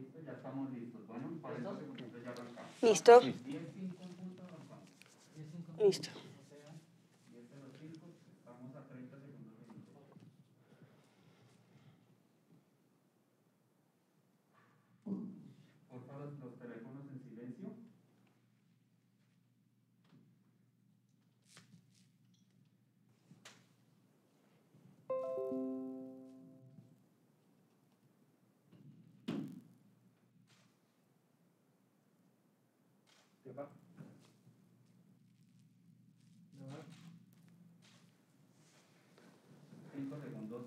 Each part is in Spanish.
Listo, ya estamos listos. Bueno, 40 segundos ya arrancamos. Listo. 10:05 en punto arrancamos. Listo. O sea, 10:05, estamos a 30 segundos de inicio. Por favor, los teléfonos en silencio. ¿Sepa? 5 segundos.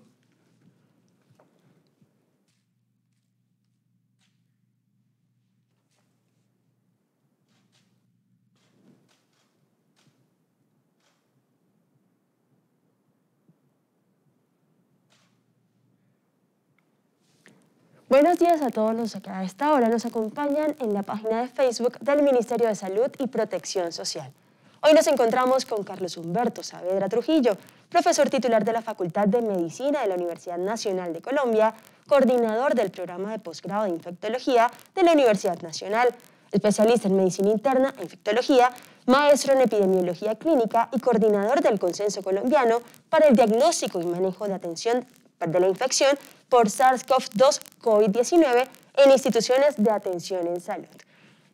Buenos días a todos los que a esta hora nos acompañan en la página de Facebook del Ministerio de Salud y Protección Social. Hoy nos encontramos con Carlos Humberto Saavedra Trujillo, profesor titular de la Facultad de Medicina de la Universidad Nacional de Colombia, coordinador del programa de posgrado de infectología de la Universidad Nacional, especialista en medicina interna e infectología, maestro en epidemiología clínica y coordinador del Consenso Colombiano para el diagnóstico y manejo de atención de la infección por SARS-CoV-2 COVID-19 en instituciones de atención en salud.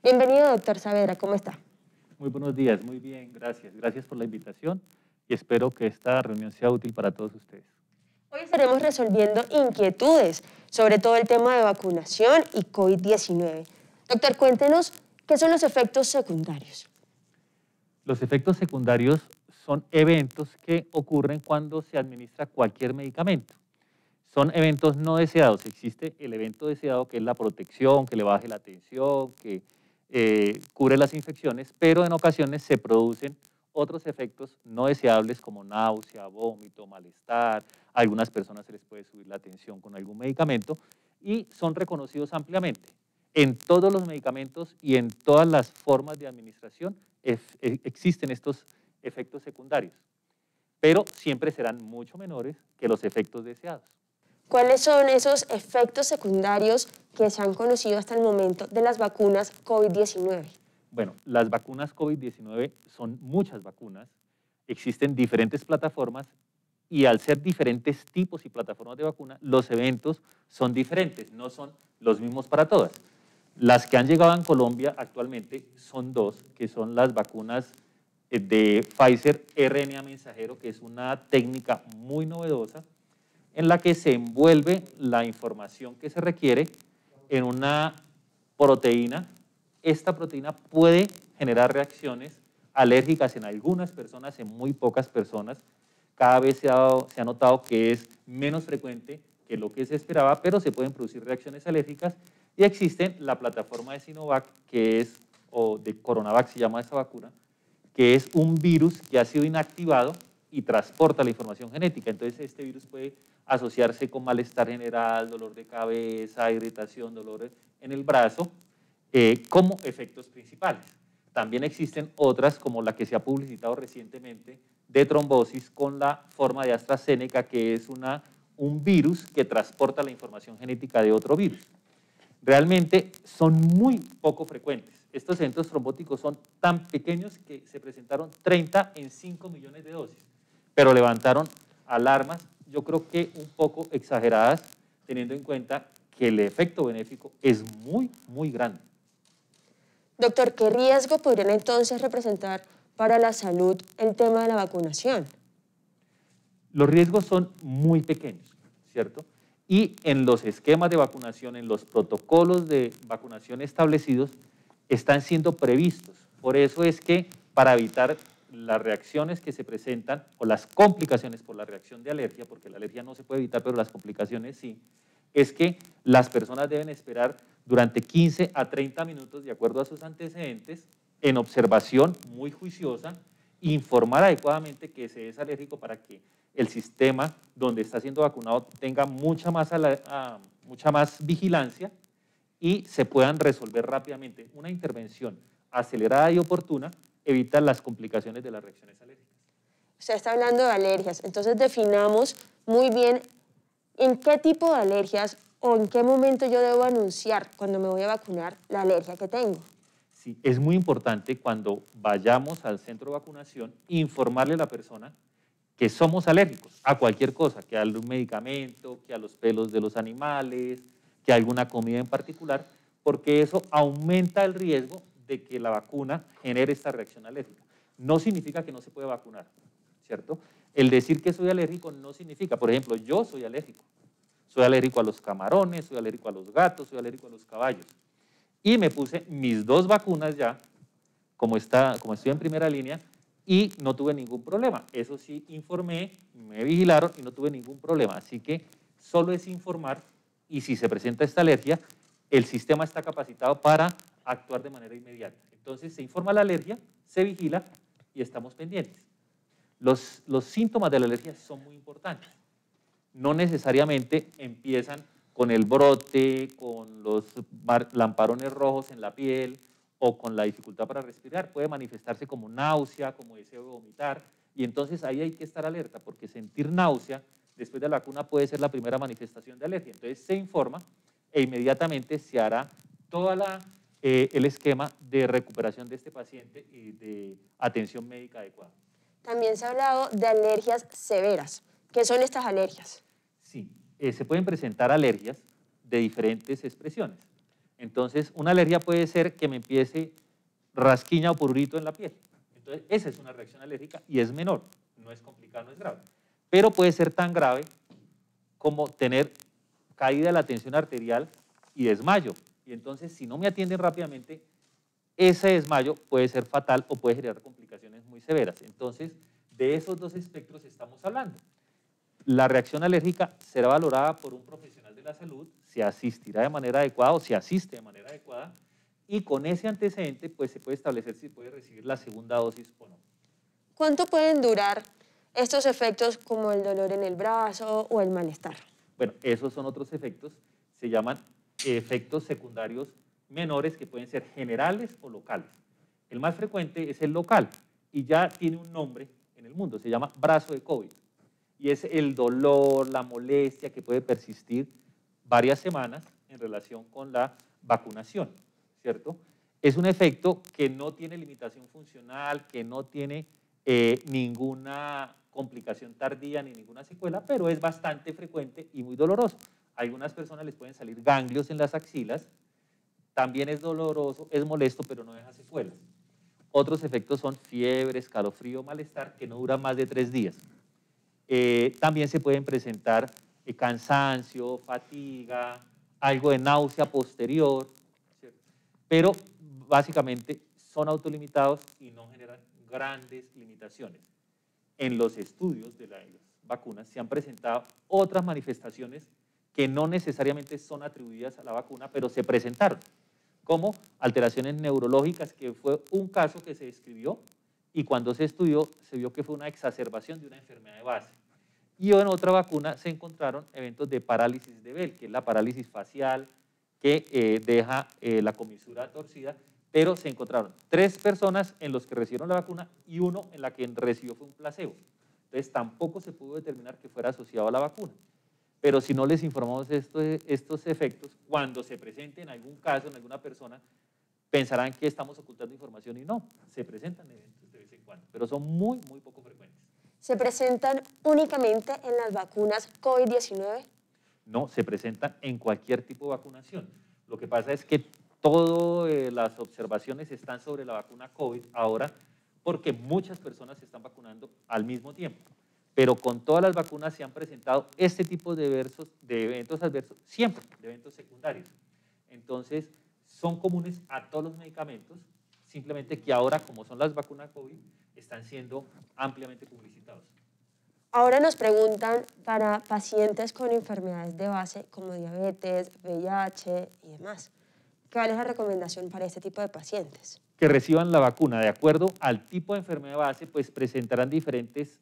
Bienvenido, doctor Saavedra, ¿cómo está? Muy buenos días, muy bien, gracias. Gracias por la invitación y espero que esta reunión sea útil para todos ustedes. Hoy estaremos resolviendo inquietudes sobre todo el tema de vacunación y COVID-19. Doctor, cuéntenos qué son los efectos secundarios. Los efectos secundarios son eventos que ocurren cuando se administra cualquier medicamento. Son eventos no deseados. Existe el evento deseado, que es la protección, que le baje la tensión, que cubre las infecciones, pero en ocasiones se producen otros efectos no deseables como náusea, vómito, malestar. A algunas personas se les puede subir la tensión con algún medicamento y son reconocidos ampliamente. En todos los medicamentos y en todas las formas de administración existen estos efectos secundarios, pero siempre serán mucho menores que los efectos deseados. ¿Cuáles son esos efectos secundarios que se han conocido hasta el momento de las vacunas COVID-19? Bueno, las vacunas COVID-19 son muchas vacunas, existen diferentes plataformas y al ser diferentes tipos y plataformas de vacuna, los eventos son diferentes, no son los mismos para todas. Las que han llegado en Colombia actualmente son dos, que son las vacunas de Pfizer RNA mensajero, que es una técnica muy novedosa, en la que se envuelve la información que se requiere en una proteína. Esta proteína puede generar reacciones alérgicas en algunas personas, en muy pocas personas. Cada vez se ha notado que es menos frecuente que lo que se esperaba, pero se pueden producir reacciones alérgicas. Y existe la plataforma de Sinovac, que es, o de Coronavac se llama esa vacuna, que es un virus que ha sido inactivado y transporta la información genética. Entonces este virus puede asociarse con malestar general, dolor de cabeza, irritación, dolor en el brazo, como efectos principales. También existen otras, como la que se ha publicitado recientemente, de trombosis con la forma de AstraZeneca, que es un virus que transporta la información genética de otro virus. Realmente son muy poco frecuentes. Estos eventos trombóticos son tan pequeños que se presentaron 30 en 5 millones de dosis, pero levantaron alarmas, yo creo que un poco exageradas, teniendo en cuenta que el efecto benéfico es muy, muy grande. Doctor, ¿qué riesgo podrían entonces representar para la salud el tema de la vacunación? Los riesgos son muy pequeños, ¿cierto? Y en los esquemas de vacunación, en los protocolos de vacunación establecidos, están siendo previstos. Por eso es que para evitar las reacciones que se presentan o las complicaciones por la reacción de alergia, porque la alergia no se puede evitar, pero las complicaciones sí, es que las personas deben esperar durante 15 a 30 minutos, de acuerdo a sus antecedentes, en observación muy juiciosa, informar adecuadamente que se es alérgico para que el sistema donde está siendo vacunado tenga mucha más vigilancia y se puedan resolver rápidamente. Una intervención acelerada y oportuna evita las complicaciones de las reacciones alérgicas. Usted está hablando de alergias, entonces definamos muy bien en qué tipo de alergias o en qué momento yo debo anunciar cuando me voy a vacunar la alergia que tengo? Sí, es muy importante cuando vayamos al centro de vacunación informarle a la persona que somos alérgicos a cualquier cosa, que a un medicamento, que a los pelos de los animales, que a alguna comida en particular, porque eso aumenta el riesgo de que la vacuna genere esta reacción alérgica. No significa que no se puede vacunar, ¿cierto? El decir que soy alérgico no significa, por ejemplo, yo soy alérgico. Soy alérgico a los camarones, soy alérgico a los gatos, soy alérgico a los caballos. Y me puse mis 2 vacunas ya, como estoy en primera línea, y no tuve ningún problema. Eso sí, informé, me vigilaron y no tuve ningún problema. Así que solo es informar y si se presenta esta alergia, el sistema está capacitado para actuar de manera inmediata. Entonces se informa la alergia, se vigila y estamos pendientes. Los síntomas de la alergia son muy importantes. No necesariamente empiezan con el brote, con los lamparones rojos en la piel o con la dificultad para respirar. Puede manifestarse como náusea, como deseo de vomitar, y entonces ahí hay que estar alerta porque sentir náusea después de la vacuna puede ser la primera manifestación de alergia. Entonces se informa e inmediatamente se hará todo el esquema de recuperación de este paciente y de atención médica adecuada. También se ha hablado de alergias severas. ¿Qué son estas alergias? Sí, se pueden presentar alergias de diferentes expresiones. Entonces, una alergia puede ser que me empiece rasquiña o prurito en la piel. Entonces, esa es una reacción alérgica y es menor, no es complicada, no es grave. Pero puede ser tan grave como tener caída de la tensión arterial y desmayo. Y entonces, si no me atienden rápidamente, ese desmayo puede ser fatal o puede generar complicaciones muy severas. Entonces, de esos 2 espectros estamos hablando. La reacción alérgica será valorada por un profesional de la salud, se asistirá de manera adecuada o se asiste de manera adecuada y con ese antecedente pues se puede establecer si puede recibir la segunda dosis o no. ¿Cuánto pueden durar estos efectos como el dolor en el brazo o el malestar? Bueno, esos son otros efectos, se llaman efectos secundarios menores que pueden ser generales o locales. El más frecuente es el local y ya tiene un nombre en el mundo, se llama brazo de COVID. Y es el dolor, la molestia que puede persistir varias semanas en relación con la vacunación, ¿cierto? Es un efecto que no tiene limitación funcional, que no tiene ninguna complicación tardía ni ninguna secuela, pero es bastante frecuente y muy doloroso. A algunas personas les pueden salir ganglios en las axilas, también es doloroso, es molesto, pero no deja secuelas. Otros efectos son fiebre, escalofrío, malestar, que no duran más de 3 días. También se pueden presentar cansancio, fatiga, algo de náusea posterior, ¿cierto? Pero básicamente son autolimitados y no generan grandes limitaciones. En los estudios de las vacunas se han presentado otras manifestaciones que no necesariamente son atribuidas a la vacuna, pero se presentaron, como alteraciones neurológicas, que fue un caso que se describió y cuando se estudió se vio que fue una exacerbación de una enfermedad de base. Y en otra vacuna se encontraron eventos de parálisis de Bell, que es la parálisis facial que deja la comisura torcida, pero se encontraron 3 personas en los que recibieron la vacuna y 1 en la que recibió fue un placebo. Entonces tampoco se pudo determinar que fuera asociado a la vacuna. Pero si no les informamos estos efectos, cuando se presente en algún caso, en alguna persona, pensarán que estamos ocultando información y no, se presentan eventos de vez en cuando, pero son muy, muy poco frecuentes. ¿Se presentan únicamente en las vacunas COVID-19? No, se presentan en cualquier tipo de vacunación. Lo que pasa es que todas las observaciones están sobre la vacuna COVID ahora porque muchas personas se están vacunando al mismo tiempo. Pero con todas las vacunas se han presentado este tipo de eventos adversos, siempre de eventos secundarios. Entonces, son comunes a todos los medicamentos, simplemente que ahora, como son las vacunas COVID, están siendo ampliamente publicitados. Ahora nos preguntan para pacientes con enfermedades de base como diabetes, VIH y demás. ¿Cuál es la recomendación para este tipo de pacientes? Que reciban la vacuna de acuerdo al tipo de enfermedad base, pues presentarán diferentes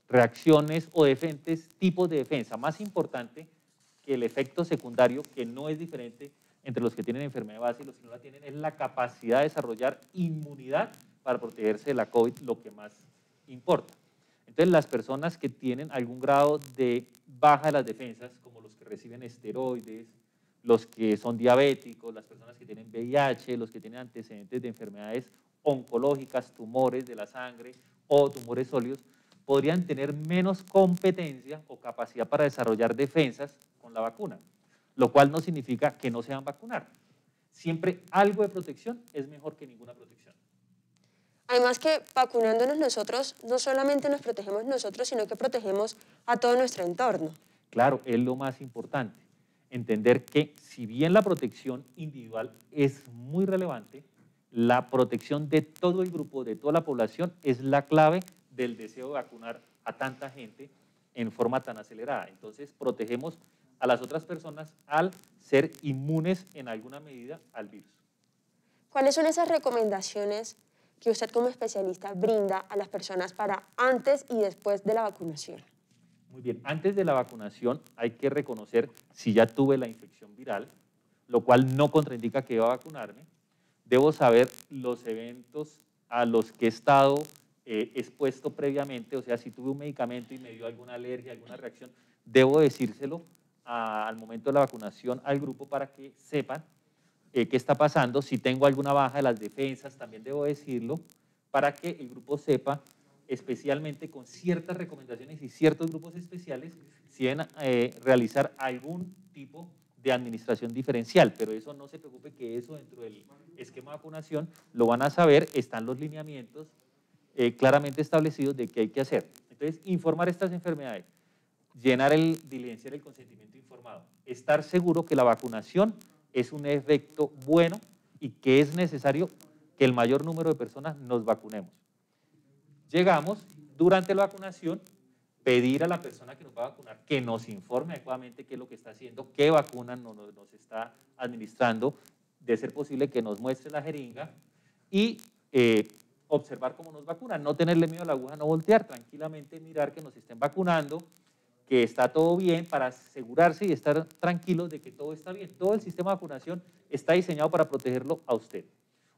reacciones o diferentes tipos de defensa. Más importante que el efecto secundario, que no es diferente entre los que tienen enfermedad base y los que no la tienen, es la capacidad de desarrollar inmunidad para protegerse de la COVID, lo que más importa. Entonces, las personas que tienen algún grado de baja de las defensas, como los que reciben esteroides, los que son diabéticos, las personas que tienen VIH, los que tienen antecedentes de enfermedades oncológicas, tumores de la sangre o tumores sólidos, podrían tener menos competencia o capacidad para desarrollar defensas con la vacuna, lo cual no significa que no se van a vacunar. Siempre algo de protección es mejor que ninguna protección. Además que vacunándonos nosotros, no solamente nos protegemos nosotros, sino que protegemos a todo nuestro entorno. Claro, es lo más importante. Entender que si bien la protección individual es muy relevante, la protección de todo el grupo, de toda la población, es la clave del deseo de vacunar a tanta gente en forma tan acelerada. Entonces, protegemos a las otras personas al ser inmunes en alguna medida al virus. ¿Cuáles son esas recomendaciones que usted como especialista brinda a las personas para antes y después de la vacunación? Muy bien, antes de la vacunación hay que reconocer si ya tuve la infección viral, lo cual no contraindica que iba a vacunarme. Debo saber los eventos a los que he estado expuesto previamente, o sea, si tuve un medicamento y me dio alguna alergia, alguna reacción, debo decírselo al momento de la vacunación al grupo para que sepan qué está pasando. Si tengo alguna baja de las defensas, también debo decirlo para que el grupo sepa, especialmente con ciertas recomendaciones y ciertos grupos especiales, si deben realizar algún tipo de administración diferencial, pero eso no se preocupe que eso dentro del esquema de vacunación lo van a saber, están los lineamientos claramente establecidos de qué hay que hacer. Entonces, informar estas enfermedades, diligenciar el consentimiento informado, estar seguro que la vacunación es un efecto bueno y que es necesario que el mayor número de personas nos vacunemos. Llegamos, durante la vacunación, pedir a la persona que nos va a vacunar que nos informe adecuadamente qué es lo que está haciendo, qué vacuna nos está administrando, de ser posible que nos muestre la jeringa y observar cómo nos vacunan, no tenerle miedo a la aguja, no voltear, tranquilamente mirar que nos estén vacunando, que está todo bien para asegurarse y estar tranquilos de que todo está bien. Todo el sistema de vacunación está diseñado para protegerlo a usted.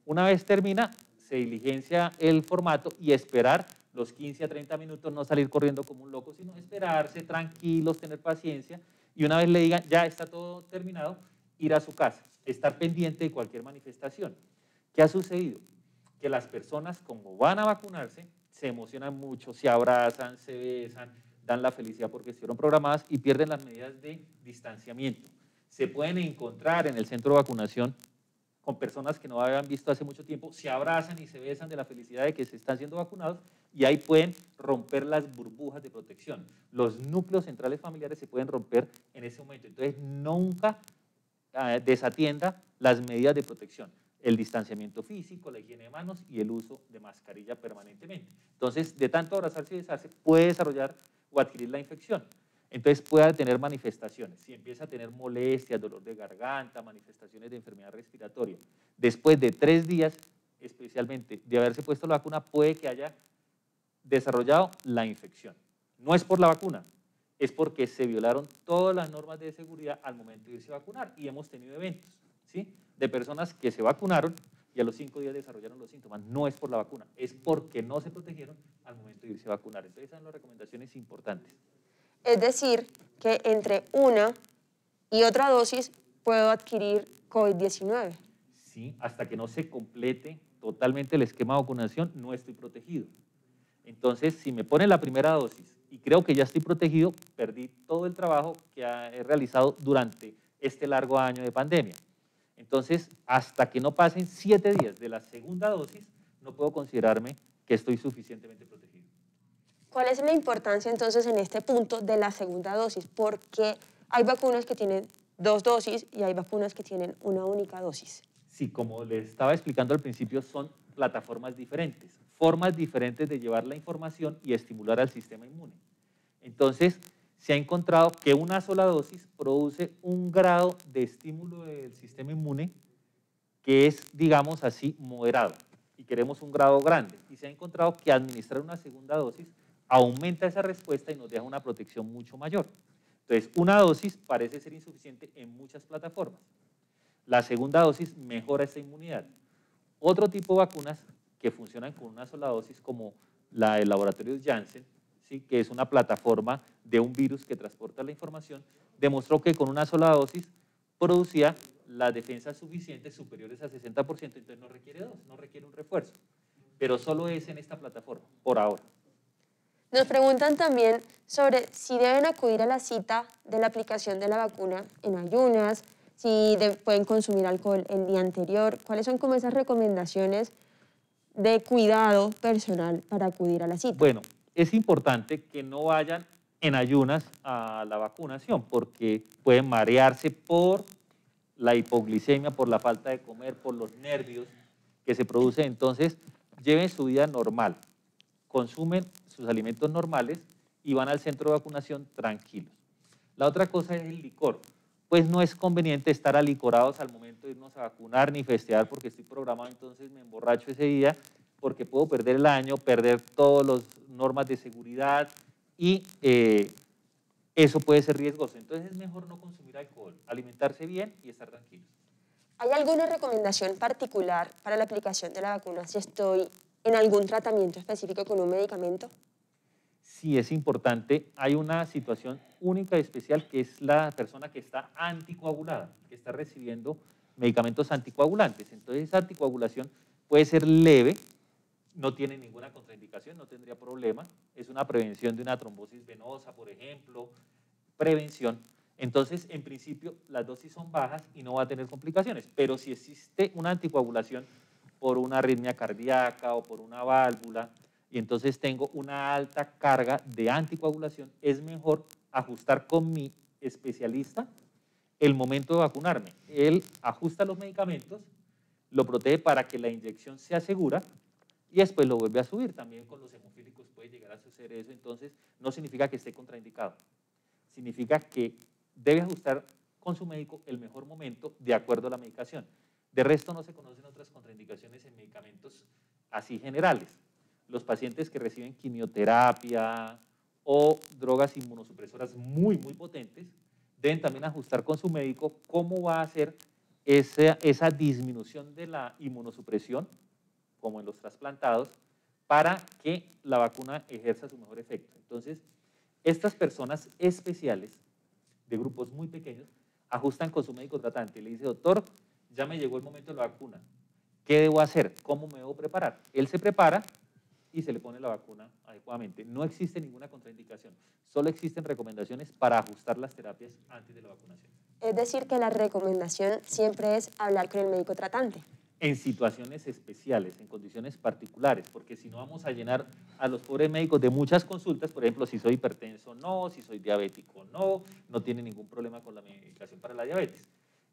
Una vez termina, se diligencia el formato y esperar los 15 a 30 minutos, no salir corriendo como un loco, sino esperarse tranquilos, tener paciencia y una vez le digan ya está todo terminado, ir a su casa, estar pendiente de cualquier manifestación. ¿Qué ha sucedido? Que las personas, como van a vacunarse, se emocionan mucho, se abrazan, se besan, dan la felicidad porque estuvieron programadas y pierden las medidas de distanciamiento. Se pueden encontrar en el centro de vacunación con personas que no habían visto hace mucho tiempo, se abrazan y se besan de la felicidad de que se están siendo vacunados y ahí pueden romper las burbujas de protección. Los núcleos centrales familiares se pueden romper en ese momento. Entonces, nunca desatienda las medidas de protección, el distanciamiento físico, la higiene de manos y el uso de mascarilla permanentemente. Entonces, de tanto abrazarse y besarse, puede desarrollar o adquirir la infección. Entonces puede tener manifestaciones. Si empieza a tener molestias, dolor de garganta, manifestaciones de enfermedad respiratoria, después de 3 días, especialmente de haberse puesto la vacuna, puede que haya desarrollado la infección. No es por la vacuna, es porque se violaron todas las normas de seguridad al momento de irse a vacunar y hemos tenido eventos, ¿sí?, de personas que se vacunaron y a los 5 días desarrollaron los síntomas. No es por la vacuna, es porque no se protegieron al momento de irse a vacunar. Entonces, esas son las recomendaciones importantes. Es decir, que entre una y otra dosis puedo adquirir COVID-19. Sí, hasta que no se complete totalmente el esquema de vacunación, no estoy protegido. Entonces, si me ponen la primera dosis y creo que ya estoy protegido, perdí todo el trabajo que he realizado durante este largo año de pandemia. Entonces, hasta que no pasen 7 días de la segunda dosis, no puedo considerarme que estoy suficientemente protegido. ¿Cuál es la importancia entonces en este punto de la segunda dosis? Porque hay vacunas que tienen 2 dosis y hay vacunas que tienen una única dosis. Sí, como les estaba explicando al principio, son plataformas diferentes, formas diferentes de llevar la información y estimular al sistema inmune. Entonces, se ha encontrado que una sola dosis produce un grado de estímulo del sistema inmune que es, digamos así, moderado, y queremos un grado grande. Y se ha encontrado que administrar una segunda dosis aumenta esa respuesta y nos deja una protección mucho mayor. Entonces, una dosis parece ser insuficiente en muchas plataformas. La segunda dosis mejora esa inmunidad. Otro tipo de vacunas que funcionan con una sola dosis, como la del laboratorio Janssen, ¿sí?, que es una plataforma de un virus que transporta la información, demostró que con una sola dosis producía las defensas suficientes, superiores al 60%, entonces no requiere dos, no requiere un refuerzo. Pero solo es en esta plataforma, por ahora. Nos preguntan también sobre si deben acudir a la cita de la aplicación de la vacuna en ayunas, si pueden consumir alcohol el día anterior, cuáles son como esas recomendaciones de cuidado personal para acudir a la cita. Bueno, es importante que no vayan en ayunas a la vacunación porque pueden marearse por la hipoglicemia, por la falta de comer, por los nervios que se producen. Entonces, lleven su vida normal, consumen sus alimentos normales y van al centro de vacunación tranquilos. La otra cosa es el licor. Pues no es conveniente estar alicorados al momento de irnos a vacunar ni festejar porque estoy programado, entonces me emborracho ese día porque puedo perder el año, perder todas las normas de seguridad y eso puede ser riesgoso. Entonces es mejor no consumir alcohol, alimentarse bien y estar tranquilos. ¿Hay alguna recomendación particular para la aplicación de la vacuna si estoy en algún tratamiento específico con un medicamento? Sí, es importante. Hay una situación única y especial que es la persona que está anticoagulada, que está recibiendo medicamentos anticoagulantes. Entonces, esa anticoagulación puede ser leve, no tiene ninguna contraindicación, no tendría problema. Es una prevención de una trombosis venosa, por ejemplo, prevención. Entonces, en principio, las dosis son bajas y no va a tener complicaciones. Pero si existe una anticoagulación por una arritmia cardíaca o por una válvula, y entonces tengo una alta carga de anticoagulación, es mejor ajustar con mi especialista el momento de vacunarme. Él ajusta los medicamentos, lo protege para que la inyección sea segura y después lo vuelve a subir. También con los hemofílicos puede llegar a suceder eso, entonces no significa que esté contraindicado. Significa que debe ajustar con su médico el mejor momento de acuerdo a la medicación. De resto no se conocen otras contraindicaciones en medicamentos así generales. Los pacientes que reciben quimioterapia o drogas inmunosupresoras muy potentes deben también ajustar con su médico cómo va a ser esa disminución de la inmunosupresión, como en los trasplantados, para que la vacuna ejerza su mejor efecto. Entonces, estas personas especiales de grupos muy pequeños ajustan con su médico tratante y le dice, doctor, ya me llegó el momento de la vacuna, ¿qué debo hacer? ¿Cómo me debo preparar? Él se prepara y se le pone la vacuna adecuadamente. No existe ninguna contraindicación, solo existen recomendaciones para ajustar las terapias antes de la vacunación. Es decir, que la recomendación siempre es hablar con el médico tratante. En situaciones especiales, en condiciones particulares, porque si no vamos a llenar a los pobres médicos de muchas consultas, por ejemplo, si soy hipertenso no, si soy diabético no tiene ningún problema con la medicación para la diabetes.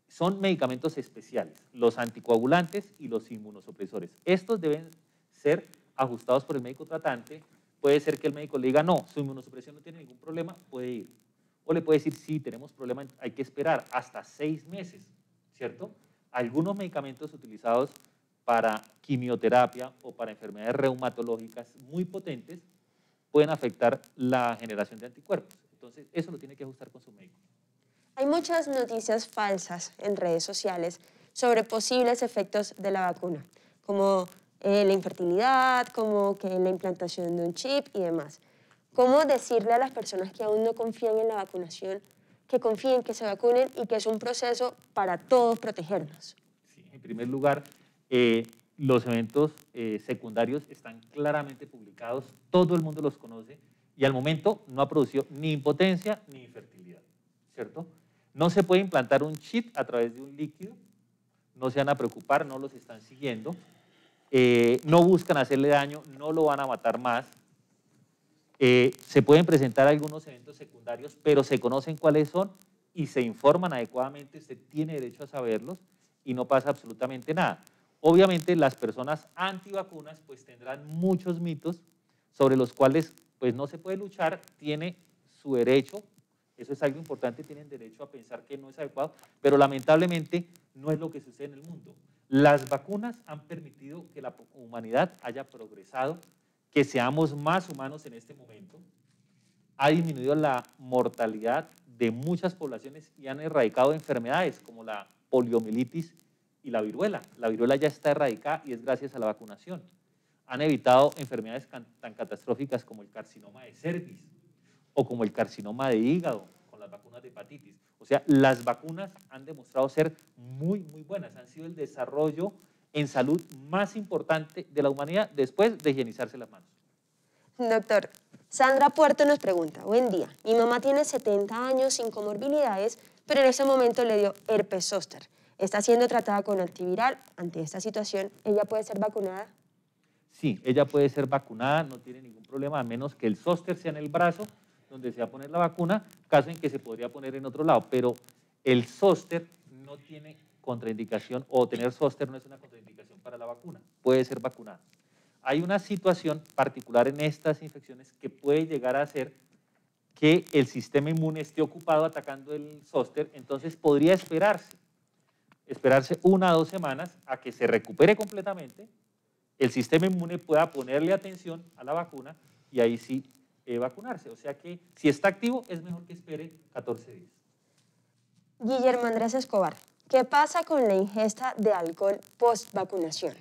Son medicamentos especiales, los anticoagulantes y los inmunosupresores. Estos deben ser ajustados por el médico tratante. Puede ser que el médico le diga, no, su inmunosupresión no tiene ningún problema, puede ir. O le puede decir, sí, tenemos problema, hay que esperar hasta 6 meses, ¿cierto? Algunos medicamentos utilizados para quimioterapia o para enfermedades reumatológicas muy potentes pueden afectar la generación de anticuerpos. Entonces, eso lo tiene que ajustar con su médico. Hay muchas noticias falsas en redes sociales sobre posibles efectos de la vacuna, como la infertilidad, como que la implantación de un chip y demás. ¿Cómo decirle a las personas que aún no confían en la vacunación, que confíen, que se vacunen y que es un proceso para todos protegernos? Sí, en primer lugar, los eventos secundarios están claramente publicados, todo el mundo los conoce y al momento no ha producido ni impotencia ni infertilidad, ¿cierto? No se puede implantar un chip a través de un líquido, no se van a preocupar, no los están siguiendo. No buscan hacerle daño, no lo van a matar más. Se pueden presentar algunos eventos secundarios, pero se conocen cuáles son y se informan adecuadamente, usted tiene derecho a saberlos y no pasa absolutamente nada. Obviamente las personas antivacunas pues tendrán muchos mitos sobre los cuales pues no se puede luchar, tiene su derecho, eso es algo importante, tienen derecho a pensar que no es adecuado, pero lamentablemente no es lo que sucede en el mundo. Las vacunas han permitido que la humanidad haya progresado, que seamos más humanos en este momento. Ha disminuido la mortalidad de muchas poblaciones y han erradicado enfermedades como la poliomielitis y la viruela. La viruela ya está erradicada y es gracias a la vacunación. Han evitado enfermedades tan catastróficas como el carcinoma de cervix o como el carcinoma de hígado con las vacunas de hepatitis. O sea, las vacunas han demostrado ser muy, muy buenas. Han sido el desarrollo en salud más importante de la humanidad después de higienizarse las manos. Doctor, Sandra Puerto nos pregunta, buen día, mi mamá tiene 70 años sin comorbilidades, pero en ese momento le dio herpes zóster. Está siendo tratada con antiviral. Ante esta situación, ¿ella puede ser vacunada? Sí, ella puede ser vacunada, no tiene ningún problema, a menos que el zóster sea en el brazo, donde se va a poner la vacuna, caso en que se podría poner en otro lado, pero el zóster no tiene contraindicación, o tener zóster no es una contraindicación para la vacuna, puede ser vacunada. Hay una situación particular en estas infecciones que puede llegar a hacer que el sistema inmune esté ocupado atacando el zóster, entonces podría esperarse 1 o 2 semanas a que se recupere completamente, el sistema inmune pueda ponerle atención a la vacuna y ahí sí vacunarse. O sea que si está activo es mejor que espere 14 días. Guillermo Andrés Escobar, ¿qué pasa con la ingesta de alcohol post-vacunación?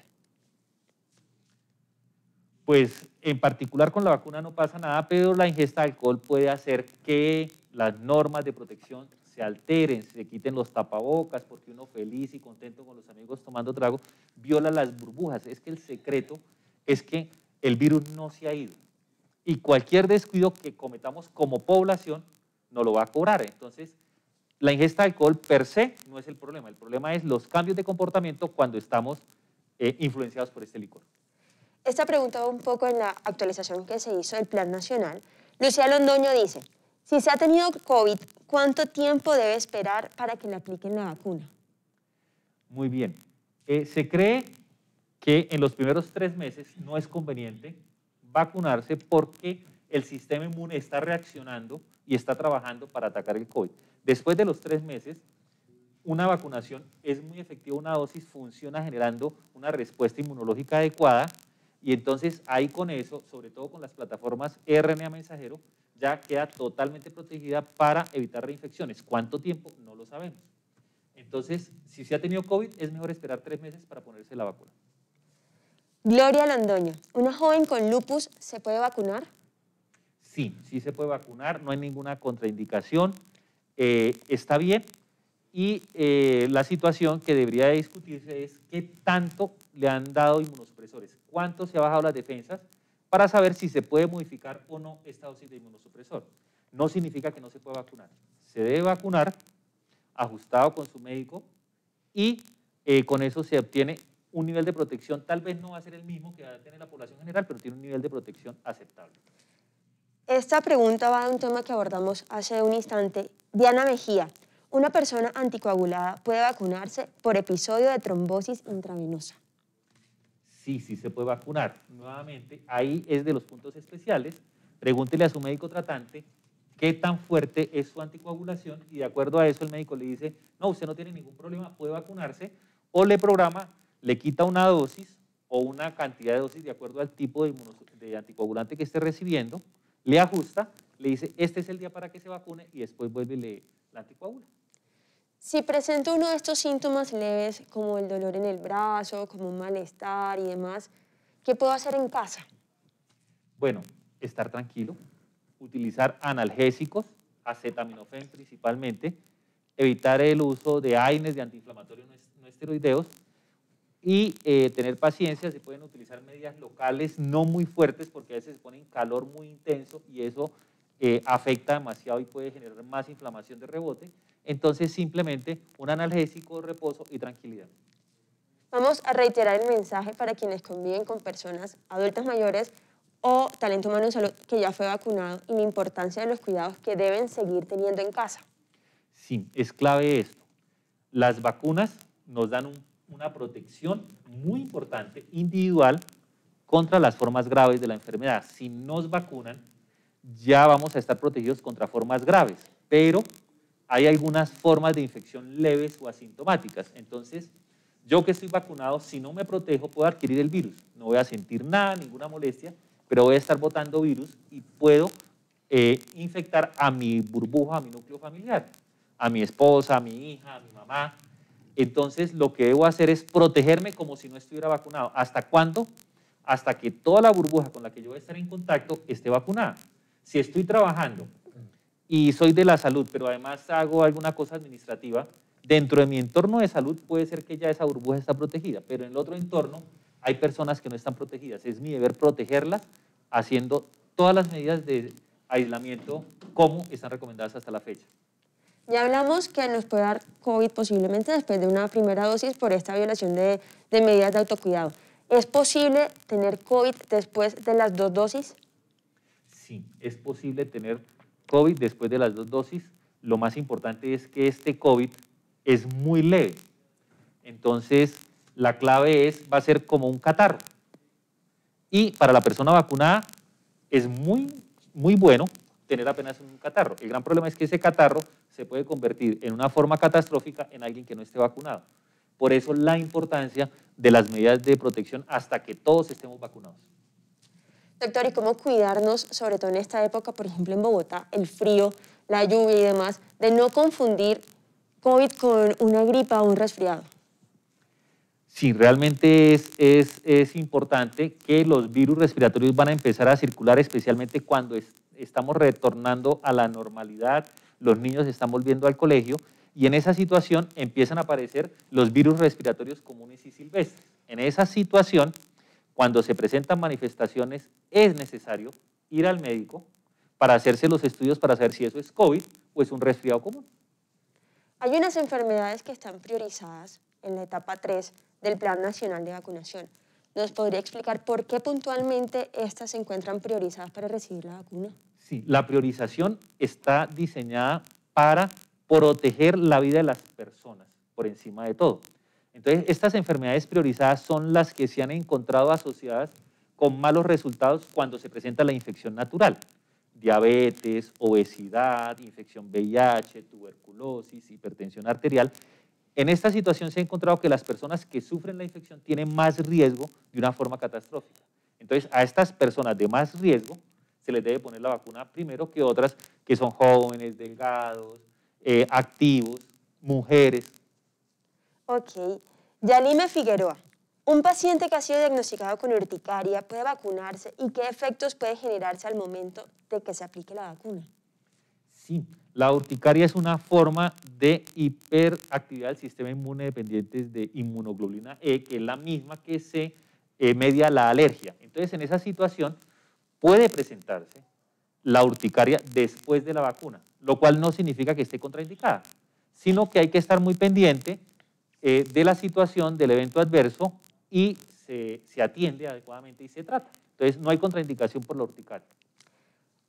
Pues en particular con la vacuna no pasa nada, pero la ingesta de alcohol puede hacer que las normas de protección se alteren, se quiten los tapabocas, porque uno feliz y contento con los amigos tomando trago, viola las burbujas. Es que el secreto es que el virus no se ha ido y cualquier descuido que cometamos como población nos lo va a cobrar. Entonces, la ingesta de alcohol per se no es el problema es los cambios de comportamiento cuando estamos influenciados por este licor. Esta pregunta va un poco en la actualización que se hizo del Plan Nacional. Lucía Londoño dice, si se ha tenido COVID, ¿cuánto tiempo debe esperar para que le apliquen la vacuna? Muy bien. Se cree que en los primeros 3 meses no es conveniente vacunarse porque el sistema inmune está reaccionando y está trabajando para atacar el COVID. Después de los 3 meses, una vacunación es muy efectiva, una dosis funciona generando una respuesta inmunológica adecuada y entonces ahí con eso, sobre todo con las plataformas RNA mensajero, ya queda totalmente protegida para evitar reinfecciones. ¿Cuánto tiempo? No lo sabemos. Entonces, si se ha tenido COVID, es mejor esperar 3 meses para ponerse la vacuna. Gloria Londoño, ¿una joven con lupus se puede vacunar? Sí, sí se puede vacunar, no hay ninguna contraindicación, está bien. Y la situación que debería discutirse es qué tanto le han dado inmunosupresores, cuánto se ha bajado las defensas para saber si se puede modificar o no esta dosis de inmunosupresor. No significa que no se pueda vacunar. Se debe vacunar ajustado con su médico y con eso se obtiene un nivel de protección, tal vez no va a ser el mismo que va a tener la población general, pero tiene un nivel de protección aceptable. Esta pregunta va de un tema que abordamos hace un instante. Diana Mejía, ¿una persona anticoagulada puede vacunarse por episodio de trombosis intravenosa? Sí, sí se puede vacunar. Nuevamente, ahí es de los puntos especiales. Pregúntele a su médico tratante qué tan fuerte es su anticoagulación y de acuerdo a eso el médico le dice, no, usted no tiene ningún problema, puede vacunarse, o le programa, le quita una dosis o una cantidad de dosis de acuerdo al tipo de anticoagulante que esté recibiendo, le ajusta, le dice, este es el día para que se vacune y después vuelve y le la anticoagula. Si presento uno de estos síntomas leves, como el dolor en el brazo, como un malestar y demás, ¿qué puedo hacer en casa? Bueno, estar tranquilo, utilizar analgésicos, acetaminofén principalmente, evitar el uso de AINES, de antiinflamatorios no esteroideos, y tener paciencia. Se pueden utilizar medidas locales no muy fuertes porque a veces se pone en calor muy intenso y eso afecta demasiado y puede generar más inflamación de rebote. Entonces simplemente un analgésico, reposo y tranquilidad. Vamos a reiterar el mensaje para quienes conviven con personas adultas mayores o talento humano en salud que ya fue vacunado y la importancia de los cuidados que deben seguir teniendo en casa. Sí, es clave esto. Las vacunas nos dan una protección muy importante, individual, contra las formas graves de la enfermedad. Si nos vacunan, ya vamos a estar protegidos contra formas graves, pero hay algunas formas de infección leves o asintomáticas. Entonces, yo que estoy vacunado, si no me protejo, puedo adquirir el virus. No voy a sentir nada, ninguna molestia, pero voy a estar botando virus y puedo infectar a mi burbuja, a mi núcleo familiar, a mi esposa, a mi hija, a mi mamá. Entonces, lo que debo hacer es protegerme como si no estuviera vacunado. ¿Hasta cuándo? Hasta que toda la burbuja con la que yo voy a estar en contacto esté vacunada. Si estoy trabajando y soy de la salud, pero además hago alguna cosa administrativa, dentro de mi entorno de salud puede ser que ya esa burbuja está protegida, pero en el otro entorno hay personas que no están protegidas. Es mi deber protegerlas haciendo todas las medidas de aislamiento como están recomendadas hasta la fecha. Ya hablamos que nos puede dar COVID posiblemente después de una primera dosis por esta violación de medidas de autocuidado. ¿Es posible tener COVID después de las 2 dosis? Sí, es posible tener COVID después de las 2 dosis. Lo más importante es que este COVID es muy leve. Entonces, la clave va a ser como un catarro. Y para la persona vacunada es muy bueno tener apenas un catarro. El gran problema es que ese catarro se puede convertir en una forma catastrófica en alguien que no esté vacunado. Por eso la importancia de las medidas de protección hasta que todos estemos vacunados. Doctor, ¿y cómo cuidarnos, sobre todo en esta época, por ejemplo en Bogotá, el frío, la lluvia y demás, de no confundir COVID con una gripa o un resfriado? Sí, realmente es importante que los virus respiratorios van a empezar a circular, especialmente cuando estamos retornando a la normalidad, los niños están volviendo al colegio y en esa situación empiezan a aparecer los virus respiratorios comunes y silvestres. En esa situación, cuando se presentan manifestaciones, es necesario ir al médico para hacerse los estudios para saber si eso es COVID o es un resfriado común. Hay unas enfermedades que están priorizadas en la etapa 3 del Plan Nacional de Vacunación. ¿Nos podría explicar por qué puntualmente estas se encuentran priorizadas para recibir la vacuna? Sí, la priorización está diseñada para proteger la vida de las personas por encima de todo. Entonces, estas enfermedades priorizadas son las que se han encontrado asociadas con malos resultados cuando se presenta la infección natural. Diabetes, obesidad, infección VIH, tuberculosis, hipertensión arterial. En esta situación se ha encontrado que las personas que sufren la infección tienen más riesgo de una forma catastrófica. Entonces, a estas personas de más riesgo se les debe poner la vacuna primero que otras que son jóvenes, delgados, activos, mujeres. Ok. Yalime Figueroa, un paciente que ha sido diagnosticado con urticaria puede vacunarse y qué efectos puede generarse al momento de que se aplique la vacuna. Sí, la urticaria es una forma de hiperactividad del sistema inmune dependiente de inmunoglobulina E, que es la misma que se media la alergia. Entonces, en esa situación puede presentarse la urticaria después de la vacuna, lo cual no significa que esté contraindicada, sino que hay que estar muy pendiente de la situación, del evento adverso y se atiende adecuadamente y se trata. Entonces, no hay contraindicación por la urticaria.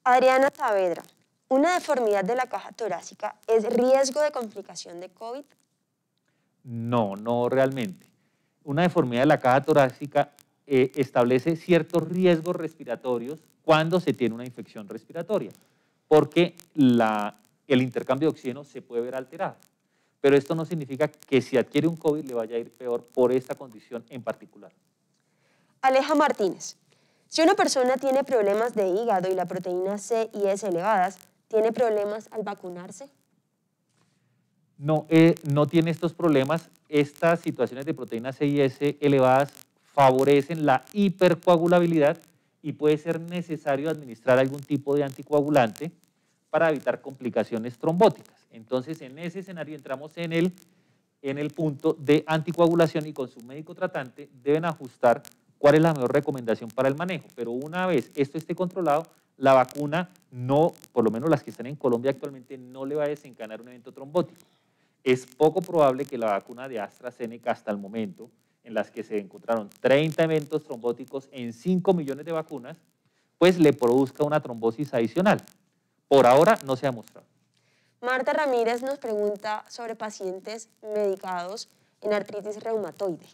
Adriana Saavedra, ¿una deformidad de la caja torácica es riesgo de complicación de COVID? No, no realmente. Una deformidad de la caja torácica establece ciertos riesgos respiratorios cuando se tiene una infección respiratoria, porque el intercambio de oxígeno se puede ver alterado. Pero esto no significa que si adquiere un COVID le vaya a ir peor por esta condición en particular. Aleja Martínez, si una persona tiene problemas de hígado y la proteína C y S elevadas, ¿tiene problemas al vacunarse? No, no tiene estos problemas. Estas situaciones de proteína C y S elevadas favorecen la hipercoagulabilidad y puede ser necesario administrar algún tipo de anticoagulante para evitar complicaciones trombóticas. Entonces, en ese escenario entramos en el punto de anticoagulación y con su médico tratante deben ajustar cuál es la mejor recomendación para el manejo. Pero una vez esto esté controlado, la vacuna no, por lo menos las que están en Colombia actualmente, no le va a desencadenar un evento trombótico. Es poco probable que la vacuna de AstraZeneca hasta el momento, en las que se encontraron 30 eventos trombóticos en 5 millones de vacunas, pues le produzca una trombosis adicional. Por ahora no se ha mostrado. Marta Ramírez nos pregunta sobre pacientes medicados en artritis reumatoide.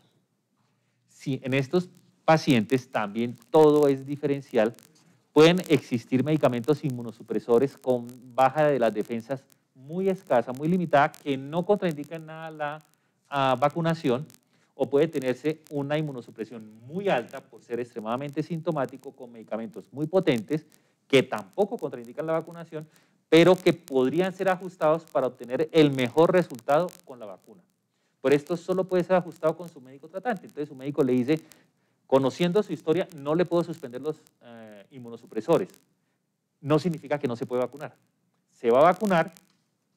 Sí, en estos pacientes también todo es diferencial. Pueden existir medicamentos inmunosupresores con baja de las defensas muy escasa, muy limitada, que no contraindican nada la vacunación, o puede tenerse una inmunosupresión muy alta por ser extremadamente sintomático con medicamentos muy potentes que tampoco contraindican la vacunación, pero que podrían ser ajustados para obtener el mejor resultado con la vacuna. Por esto solo puede ser ajustado con su médico tratante. Entonces su médico le dice, conociendo su historia, no le puedo suspender los inmunosupresores. No significa que no se puede vacunar. se va a vacunar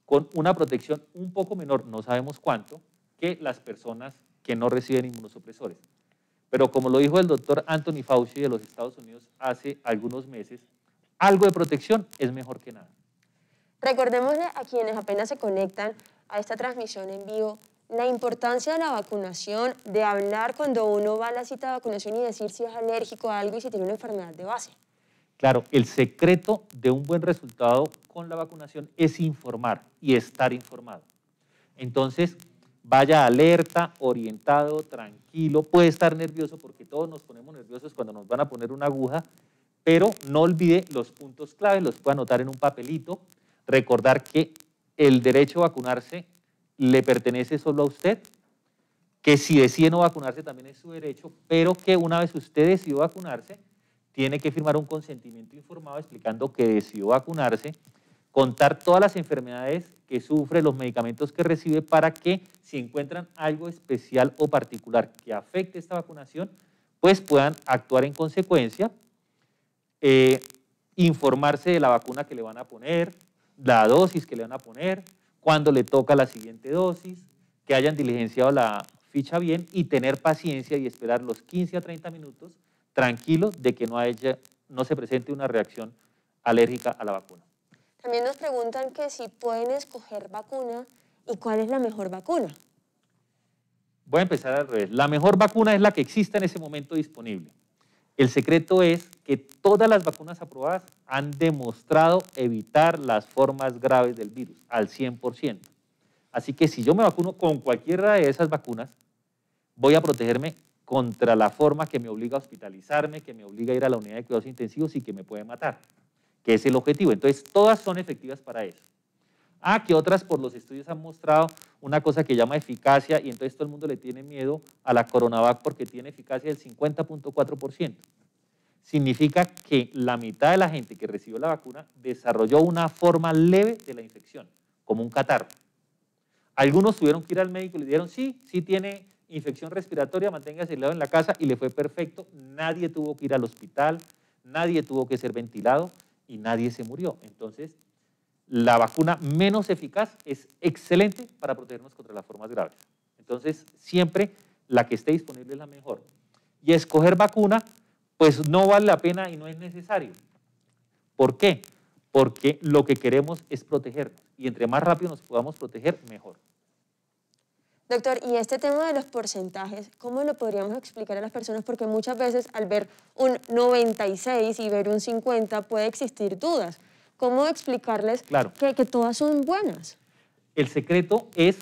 con una protección un poco menor, no sabemos cuánto, que las personas que no reciben inmunosupresores. Pero como lo dijo el doctor Anthony Fauci de los Estados Unidos hace algunos meses, algo de protección es mejor que nada. Recordémosle a quienes apenas se conectan a esta transmisión en vivo la importancia de la vacunación, de hablar cuando uno va a la cita de vacunación y decir si es alérgico a algo y si tiene una enfermedad de base. Claro, el secreto de un buen resultado con la vacunación es informar y estar informado. Entonces, vaya alerta, orientado, tranquilo, puede estar nervioso porque todos nos ponemos nerviosos cuando nos van a poner una aguja, pero no olvide los puntos clave, los puede anotar en un papelito, recordar que el derecho a vacunarse le pertenece solo a usted, que si decide no vacunarse también es su derecho, pero que una vez usted decidió vacunarse, tiene que firmar un consentimiento informado explicando que decidió vacunarse, contar todas las enfermedades que sufre, los medicamentos que recibe para que si encuentran algo especial o particular que afecte esta vacunación, pues puedan actuar en consecuencia, informarse de la vacuna que le van a poner, la dosis que le van a poner, cuándo le toca la siguiente dosis, que hayan diligenciado la ficha bien y tener paciencia y esperar los 15 a 30 minutos tranquilo de que no se presente una reacción alérgica a la vacuna. También nos preguntan que si pueden escoger vacuna y cuál es la mejor vacuna. Voy a empezar al revés. La mejor vacuna es la que exista en ese momento disponible. El secreto es que todas las vacunas aprobadas han demostrado evitar las formas graves del virus al 100%. Así que si yo me vacuno con cualquiera de esas vacunas, voy a protegerme contra la forma que me obliga a hospitalizarme, que me obliga a ir a la unidad de cuidados intensivos y que me puede matar, que es el objetivo. Entonces, todas son efectivas para eso. Que otras por los estudios han mostrado una cosa que llama eficacia y entonces todo el mundo le tiene miedo a la Coronavac porque tiene eficacia del 50.4%. Significa que la mitad de la gente que recibió la vacuna desarrolló una forma leve de la infección, como un catarro. Algunos tuvieron que ir al médico y le dijeron, sí tiene infección respiratoria, manténgase aislado en la casa y le fue perfecto. Nadie tuvo que ir al hospital, nadie tuvo que ser ventilado y nadie se murió. Entonces, la vacuna menos eficaz es excelente para protegernos contra las formas graves. Entonces, siempre la que esté disponible es la mejor. Y escoger vacuna, pues no vale la pena y no es necesario. ¿Por qué? Porque lo que queremos es protegernos y entre más rápido nos podamos proteger, mejor. Doctor, y este tema de los porcentajes, ¿cómo lo podríamos explicar a las personas? Porque muchas veces al ver un 96 y ver un 50 puede existir dudas. ¿Cómo explicarles que todas son buenas? El secreto es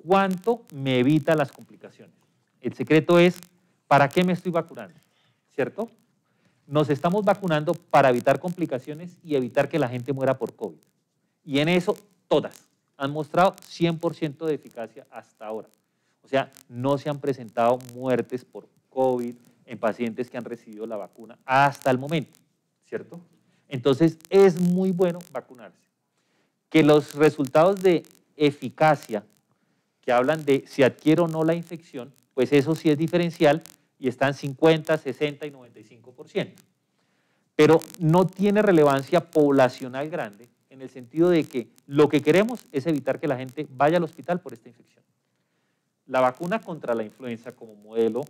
cuánto me evita las complicaciones. El secreto es para qué me estoy vacunando, ¿cierto? Nos estamos vacunando para evitar complicaciones y evitar que la gente muera por COVID. Y en eso todas han mostrado 100% de eficacia hasta ahora. O sea, no se han presentado muertes por COVID en pacientes que han recibido la vacuna hasta el momento, ¿cierto? Entonces, es muy bueno vacunarse. Que los resultados de eficacia que hablan de si adquiero o no la infección, pues eso sí es diferencial y están 50, 60 y 95%. Pero no tiene relevancia poblacional grande en el sentido de que lo que queremos es evitar que la gente vaya al hospital por esta infección. La vacuna contra la influenza como modelo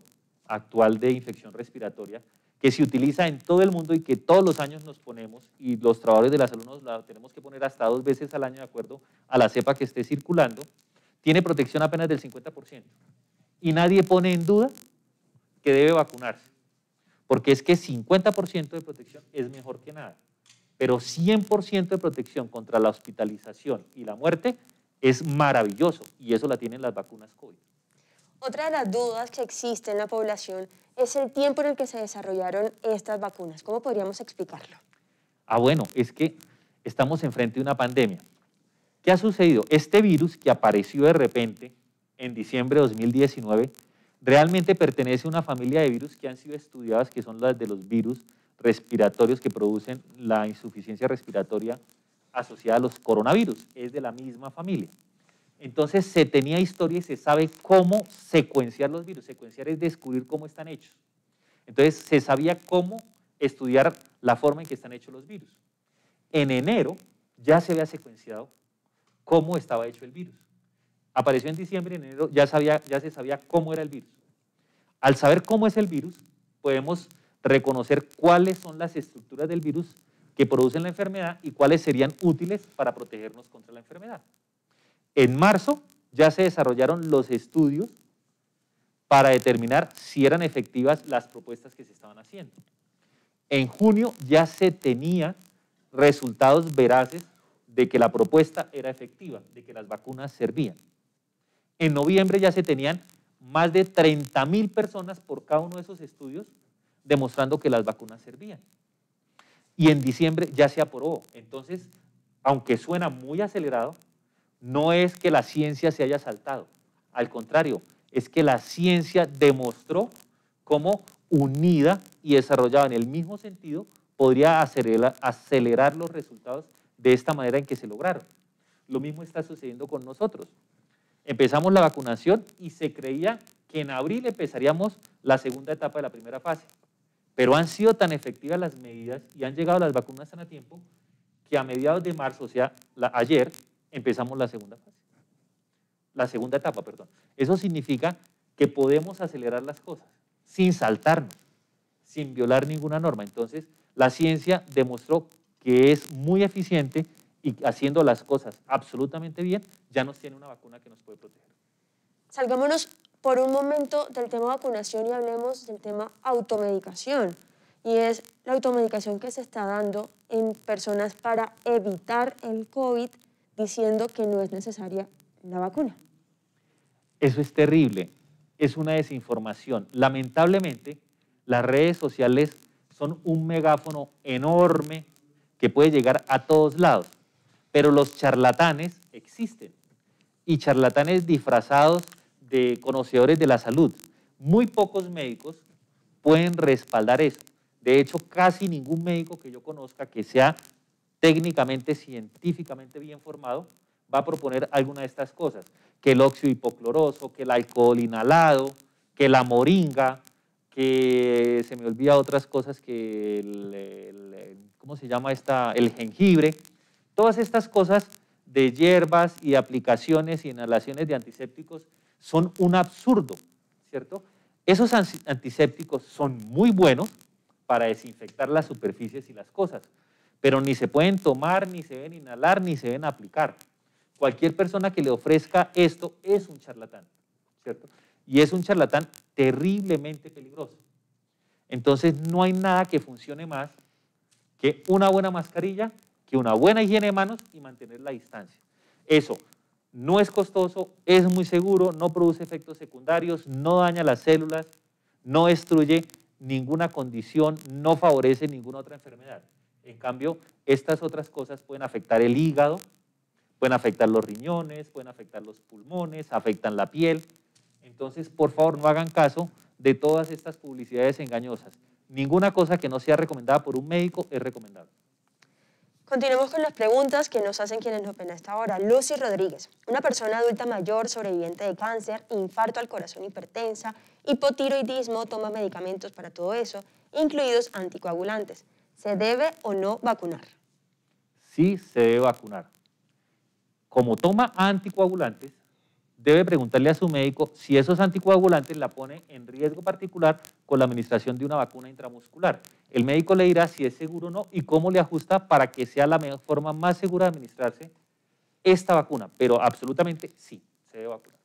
actual de infección respiratoria, que se utiliza en todo el mundo y que todos los años nos ponemos, y los trabajadores de la salud nos la tenemos que poner hasta 2 veces al año de acuerdo a la cepa que esté circulando, tiene protección apenas del 50%. Y nadie pone en duda que debe vacunarse, porque es que 50% de protección es mejor que nada. Pero 100% de protección contra la hospitalización y la muerte es maravilloso y eso la tienen las vacunas COVID. Otra de las dudas que existe en la población es el tiempo en el que se desarrollaron estas vacunas. ¿Cómo podríamos explicarlo? Bueno, es que estamos enfrente de una pandemia. ¿Qué ha sucedido? Este virus que apareció de repente en diciembre de 2019 realmente pertenece a una familia de virus que han sido estudiadas, que son las de los virus respiratorios que producen la insuficiencia respiratoria asociada a los coronavirus, es de la misma familia. Entonces se tenía historia y se sabe cómo secuenciar los virus. Secuenciar es descubrir cómo están hechos. Entonces se sabía cómo estudiar la forma en que están hechos los virus. En enero ya se había secuenciado cómo estaba hecho el virus. Apareció en diciembre, en enero ya se sabía cómo era el virus. Al saber cómo es el virus, podemos reconocer cuáles son las estructuras del virus que producen la enfermedad y cuáles serían útiles para protegernos contra la enfermedad. En marzo ya se desarrollaron los estudios para determinar si eran efectivas las propuestas que se estaban haciendo. En junio ya se tenía resultados veraces de que la propuesta era efectiva, de que las vacunas servían. En noviembre ya se tenían más de 30.000 personas por cada uno de esos estudios demostrando que las vacunas servían. Y en diciembre ya se aprobó. Entonces, aunque suena muy acelerado, no es que la ciencia se haya saltado. Al contrario, es que la ciencia demostró cómo unida y desarrollada en el mismo sentido podría acelerar los resultados de esta manera en que se lograron. Lo mismo está sucediendo con nosotros. Empezamos la vacunación y se creía que en abril empezaríamos la segunda etapa de la primera fase. Pero han sido tan efectivas las medidas y han llegado las vacunas tan a tiempo que a mediados de marzo, o sea, ayer, empezamos la segunda fase. La segunda etapa, perdón. Eso significa que podemos acelerar las cosas sin saltarnos, sin violar ninguna norma. Entonces, la ciencia demostró que es muy eficiente y haciendo las cosas absolutamente bien, ya nos tiene una vacuna que nos puede proteger. Salgámonos por un momento del tema vacunación y hablemos del tema automedicación. Y es la automedicación que se está dando en personas para evitar el COVID, diciendo que no es necesaria la vacuna. Eso es terrible, es una desinformación. Lamentablemente, las redes sociales son un megáfono enorme que puede llegar a todos lados, pero los charlatanes existen, y charlatanes disfrazados de conocedores de la salud. Muy pocos médicos pueden respaldar eso. De hecho, casi ningún médico que yo conozca que sea técnicamente, científicamente bien formado, va a proponer alguna de estas cosas, que el óxido hipocloroso, que el alcohol inhalado, que la moringa, que se me olvida otras cosas, que ¿cómo se llama esta? El jengibre. Todas estas cosas de hierbas y aplicaciones y inhalaciones de antisépticos son un absurdo, ¿cierto? Esos antisépticos son muy buenos para desinfectar las superficies y las cosas, pero ni se pueden tomar, ni se deben inhalar, ni se deben aplicar. Cualquier persona que le ofrezca esto es un charlatán, ¿cierto? Y es un charlatán terriblemente peligroso. Entonces no hay nada que funcione más que una buena mascarilla, que una buena higiene de manos y mantener la distancia. Eso no es costoso, es muy seguro, no produce efectos secundarios, no daña las células, no destruye ninguna condición, no favorece ninguna otra enfermedad. En cambio, estas otras cosas pueden afectar el hígado, pueden afectar los riñones, pueden afectar los pulmones, afectan la piel. Entonces, por favor, no hagan caso de todas estas publicidades engañosas. Ninguna cosa que no sea recomendada por un médico es recomendable. Continuamos con las preguntas que nos hacen quienes nos ven a esta hora. Lucy Rodríguez, una persona adulta mayor, sobreviviente de cáncer, infarto al corazón hipertensa, hipotiroidismo, toma medicamentos para todo eso, incluidos anticoagulantes. ¿Se debe o no vacunar? Sí, se debe vacunar. Como toma anticoagulantes, debe preguntarle a su médico si esos anticoagulantes la ponen en riesgo particular con la administración de una vacuna intramuscular. El médico le dirá si es seguro o no y cómo le ajusta para que sea la mejor forma más segura de administrarse esta vacuna, pero absolutamente sí, se debe vacunar.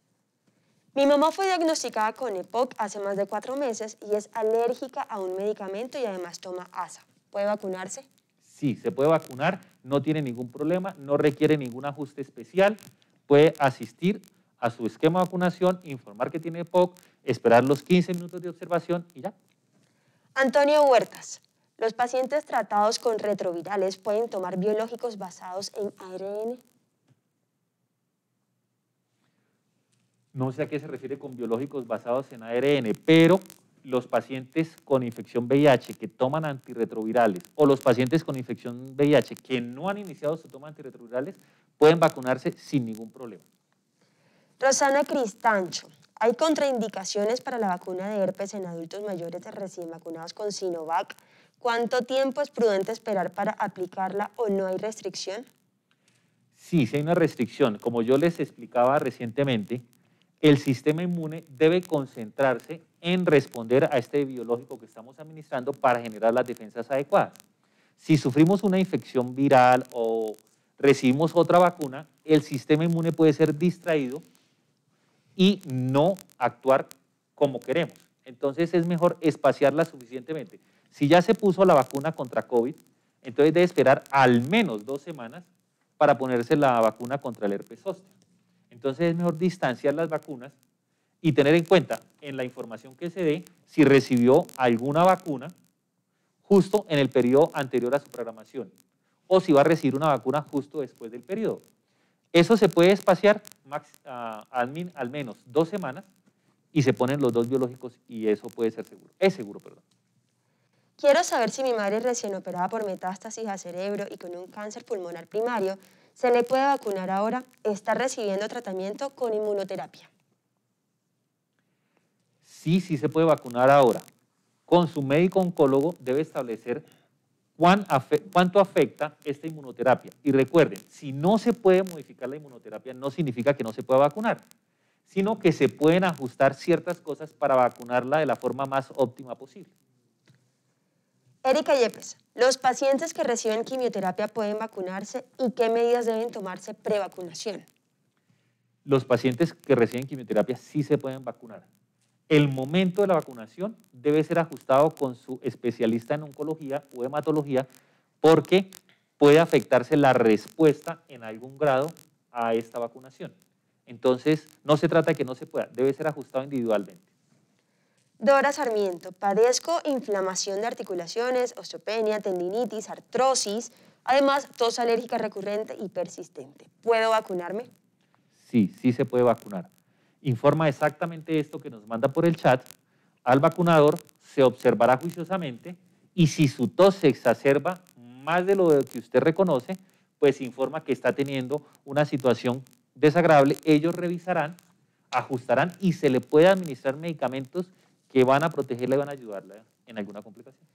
Mi mamá fue diagnosticada con EPOC hace más de 4 meses y es alérgica a un medicamento y además toma ASA. ¿Puede vacunarse? Sí, se puede vacunar, no tiene ningún problema, no requiere ningún ajuste especial, puede asistir a su esquema de vacunación, informar que tiene EPOC, esperar los 15 minutos de observación y ya. Antonio Huertas, ¿los pacientes tratados con retrovirales pueden tomar biológicos basados en ARN? No sé a qué se refiere con biológicos basados en ARN, pero los pacientes con infección VIH que toman antirretrovirales o los pacientes con infección VIH que no han iniciado su toma de antirretrovirales pueden vacunarse sin ningún problema. Rosana Cristancho, ¿hay contraindicaciones para la vacuna de herpes en adultos mayores de recién vacunados con Sinovac? ¿Cuánto tiempo es prudente esperar para aplicarla o no hay restricción? Sí, sí hay una restricción. Como yo les explicaba recientemente, el sistema inmune debe concentrarse en responder a este biológico que estamos administrando para generar las defensas adecuadas. Si sufrimos una infección viral o recibimos otra vacuna, el sistema inmune puede ser distraído y no actuar como queremos. Entonces es mejor espaciarla suficientemente. Si ya se puso la vacuna contra COVID, entonces debe esperar al menos 2 semanas para ponerse la vacuna contra el herpes zóster. Entonces es mejor distanciar las vacunas y tener en cuenta en la información que se dé si recibió alguna vacuna justo en el periodo anterior a su programación o si va a recibir una vacuna justo después del periodo. Eso se puede espaciar al menos 2 semanas y se ponen los 2 biológicos y eso puede ser seguro. Es seguro, perdón. Quiero saber si mi madre recién operada por metástasis a cerebro y con un cáncer pulmonar primario, ¿se le puede vacunar ahora? ¿Está recibiendo tratamiento con inmunoterapia? Sí, sí se puede vacunar ahora. Con su médico oncólogo debe establecer cuánto afecta esta inmunoterapia. Y recuerden, si no se puede modificar la inmunoterapia, no significa que no se pueda vacunar, sino que se pueden ajustar ciertas cosas para vacunarla de la forma más óptima posible. Erika Yepes, ¿los pacientes que reciben quimioterapia pueden vacunarse y qué medidas deben tomarse prevacunación? Los pacientes que reciben quimioterapia sí se pueden vacunar. El momento de la vacunación debe ser ajustado con su especialista en oncología o hematología porque puede afectarse la respuesta en algún grado a esta vacunación. Entonces, no se trata de que no se pueda, debe ser ajustado individualmente. Dora Sarmiento, padezco inflamación de articulaciones, osteopenia, tendinitis, artrosis, además tos alérgica recurrente y persistente. ¿Puedo vacunarme? Sí, sí se puede vacunar. Informa exactamente esto que nos manda por el chat al vacunador, se observará juiciosamente y si su tos se exacerba más de lo que usted reconoce, pues informa que está teniendo una situación desagradable. Ellos revisarán, ajustarán y se le puede administrar medicamentos que van a protegerla y van a ayudarla en alguna complicación.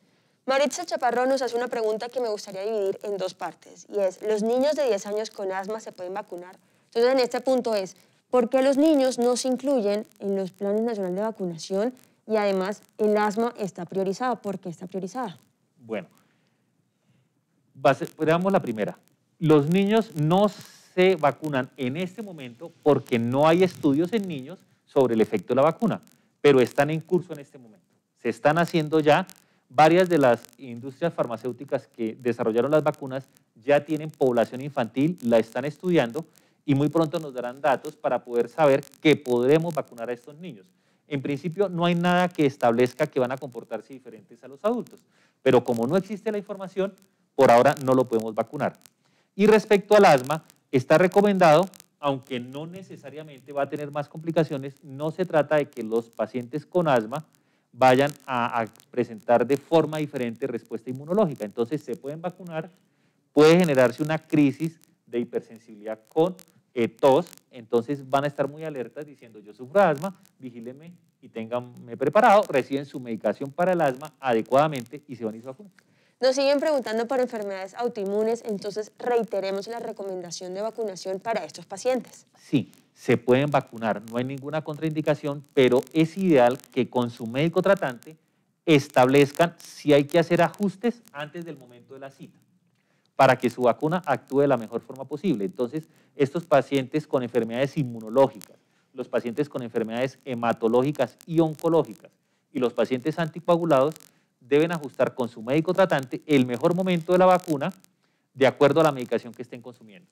Maritza Chaparro nos hace una pregunta que me gustaría dividir en 2 partes, y es, ¿los niños de 10 años con asma se pueden vacunar? Entonces, en este punto es, ¿por qué los niños no se incluyen en los planes nacionales de vacunación? Y además, el asma está priorizado. ¿Por qué está priorizada? Bueno, veamos la primera. Los niños no se vacunan en este momento porque no hay estudios en niños sobre el efecto de la vacuna, pero están en curso en este momento. Se están haciendo ya, varias de las industrias farmacéuticas que desarrollaron las vacunas ya tienen población infantil, la están estudiando y muy pronto nos darán datos para poder saber que podremos vacunar a estos niños. En principio no hay nada que establezca que van a comportarse diferentes a los adultos, pero como no existe la información, por ahora no lo podemos vacunar. Y respecto al asma, está recomendado, aunque no necesariamente va a tener más complicaciones, no se trata de que los pacientes con asma vayan a presentar de forma diferente respuesta inmunológica. Entonces se pueden vacunar, puede generarse una crisis de hipersensibilidad con tos, entonces van a estar muy alertas diciendo yo sufro asma, vigílenme y ténganme preparado, reciben su medicación para el asma adecuadamente y se van a ir a vacunar. Nos siguen preguntando por enfermedades autoinmunes, entonces reiteremos la recomendación de vacunación para estos pacientes. Sí, se pueden vacunar, no hay ninguna contraindicación, pero es ideal que con su médico tratante establezcan si hay que hacer ajustes antes del momento de la cita para que su vacuna actúe de la mejor forma posible. Entonces, estos pacientes con enfermedades inmunológicas, los pacientes con enfermedades hematológicas y oncológicas y los pacientes anticoagulados deben ajustar con su médico tratante el mejor momento de la vacuna de acuerdo a la medicación que estén consumiendo.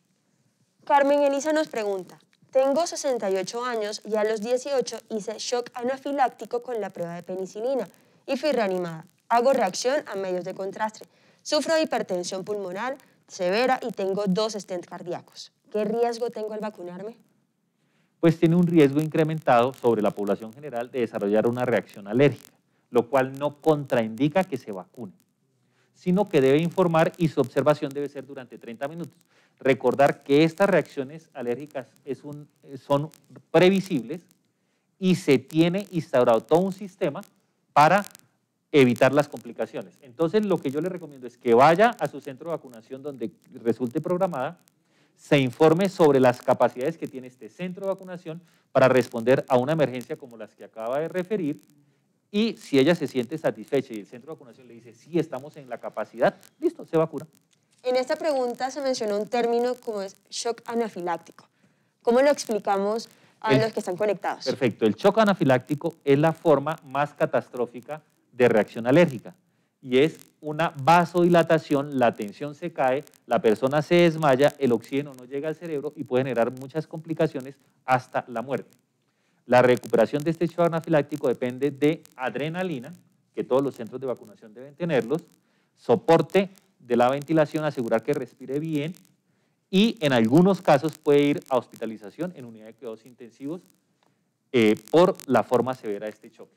Carmen Elisa nos pregunta, tengo 68 años y a los 18 hice shock anafiláctico con la prueba de penicilina y fui reanimada. Hago reacción a medios de contraste. Sufro de hipertensión pulmonar severa y tengo 2 stents cardíacos. ¿Qué riesgo tengo al vacunarme? Pues tiene un riesgo incrementado sobre la población general de desarrollar una reacción alérgica, lo cual no contraindica que se vacune, sino que debe informar y su observación debe ser durante 30 minutos. Recordar que estas reacciones alérgicas son previsibles y se tiene instaurado todo un sistema para evitar las complicaciones. Entonces, lo que yo le recomiendo es que vaya a su centro de vacunación donde resulte programada, se informe sobre las capacidades que tiene este centro de vacunación para responder a una emergencia como las que acaba de referir, y si ella se siente satisfecha y el centro de vacunación le dice, sí, estamos en la capacidad, listo, se vacuna. En esta pregunta se mencionó un término como es shock anafiláctico. ¿Cómo lo explicamos a los que están conectados? Perfecto, el shock anafiláctico es la forma más catastrófica de reacción alérgica y es una vasodilatación, la tensión se cae, la persona se desmaya, el oxígeno no llega al cerebro y puede generar muchas complicaciones hasta la muerte. La recuperación de este shock anafiláctico depende de adrenalina, que todos los centros de vacunación deben tenerlos, soporte de la ventilación, asegurar que respire bien, y en algunos casos puede ir a hospitalización en unidad de cuidados intensivos por la forma severa de este choque.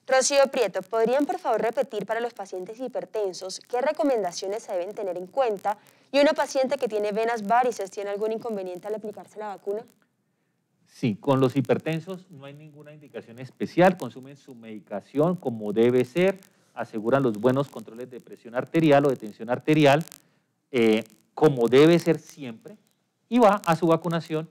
Rocío Prieto, ¿podrían por favor repetir para los pacientes hipertensos qué recomendaciones se deben tener en cuenta? ¿Y una paciente que tiene venas varices tiene algún inconveniente al aplicarse la vacuna? Sí, con los hipertensos no hay ninguna indicación especial, consumen su medicación como debe ser, aseguran los buenos controles de presión arterial o de tensión arterial, como debe ser siempre, y va a su vacunación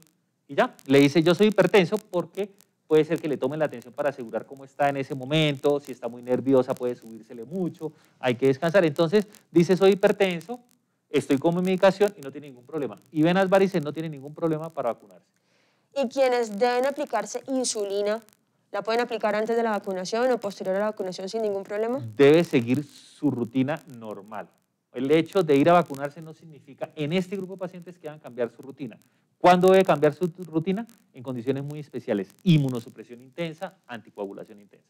y ya, le dice yo soy hipertenso porque puede ser que le tomen la atención para asegurar cómo está en ese momento, si está muy nerviosa puede subírsele mucho, hay que descansar, entonces dice soy hipertenso, estoy con mi medicación y no tiene ningún problema, y venas varices no tiene ningún problema para vacunarse. ¿Y quienes deben aplicarse insulina, la pueden aplicar antes de la vacunación o posterior a la vacunación sin ningún problema? Debe seguir su rutina normal. El hecho de ir a vacunarse no significa en este grupo de pacientes que van a cambiar su rutina. ¿Cuándo debe cambiar su rutina? En condiciones muy especiales, inmunosupresión intensa, anticoagulación intensa.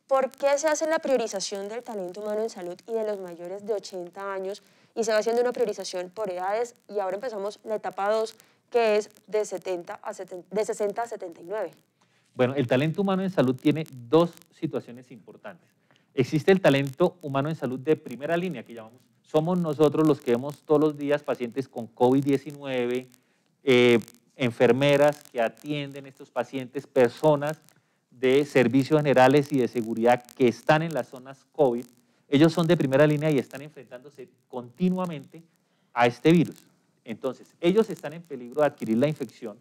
¿Por qué se hace la priorización del talento humano en salud y de los mayores de 80 años y se va haciendo una priorización por edades y ahora empezamos la etapa 2 que es de 60 a 79? Bueno, el talento humano en salud tiene dos situaciones importantes. Existe el talento humano en salud de primera línea, que llamamos, somos nosotros los que vemos todos los días pacientes con COVID-19, enfermeras que atienden a estos pacientes, personas de servicios generales y de seguridad que están en las zonas COVID. Ellos son de primera línea y están enfrentándose continuamente a este virus. Entonces, ellos están en peligro de adquirir la infección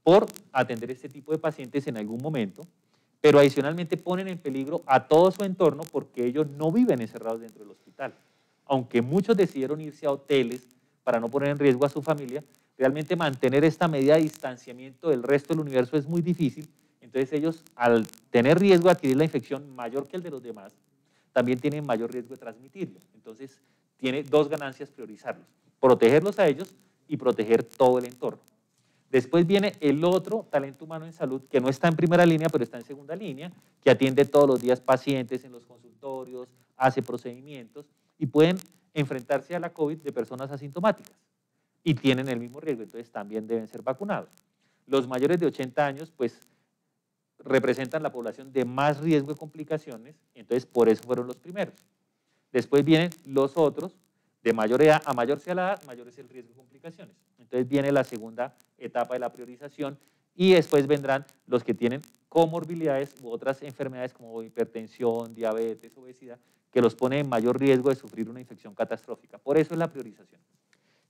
por atender este tipo de pacientes en algún momento, pero adicionalmente ponen en peligro a todo su entorno porque ellos no viven encerrados dentro del hospital. Aunque muchos decidieron irse a hoteles para no poner en riesgo a su familia, realmente mantener esta medida de distanciamiento del resto del universo es muy difícil, entonces ellos al tener riesgo de adquirir la infección mayor que el de los demás, también tienen mayor riesgo de transmitirlo. Entonces tiene dos ganancias priorizarlos, protegerlos a ellos y proteger todo el entorno. Después viene el otro talento humano en salud que no está en primera línea, pero está en segunda línea, que atiende todos los días pacientes en los consultorios, hace procedimientos y pueden enfrentarse a la COVID de personas asintomáticas y tienen el mismo riesgo, entonces también deben ser vacunados. Los mayores de 80 años, pues, representan la población de más riesgo de complicaciones, entonces por eso fueron los primeros. Después vienen los otros, de mayor edad, a mayor sea la edad, mayor es el riesgo de complicaciones. Entonces viene la segunda etapa de la priorización y después vendrán los que tienen comorbilidades u otras enfermedades como hipertensión, diabetes, obesidad, que los pone en mayor riesgo de sufrir una infección catastrófica. Por eso es la priorización.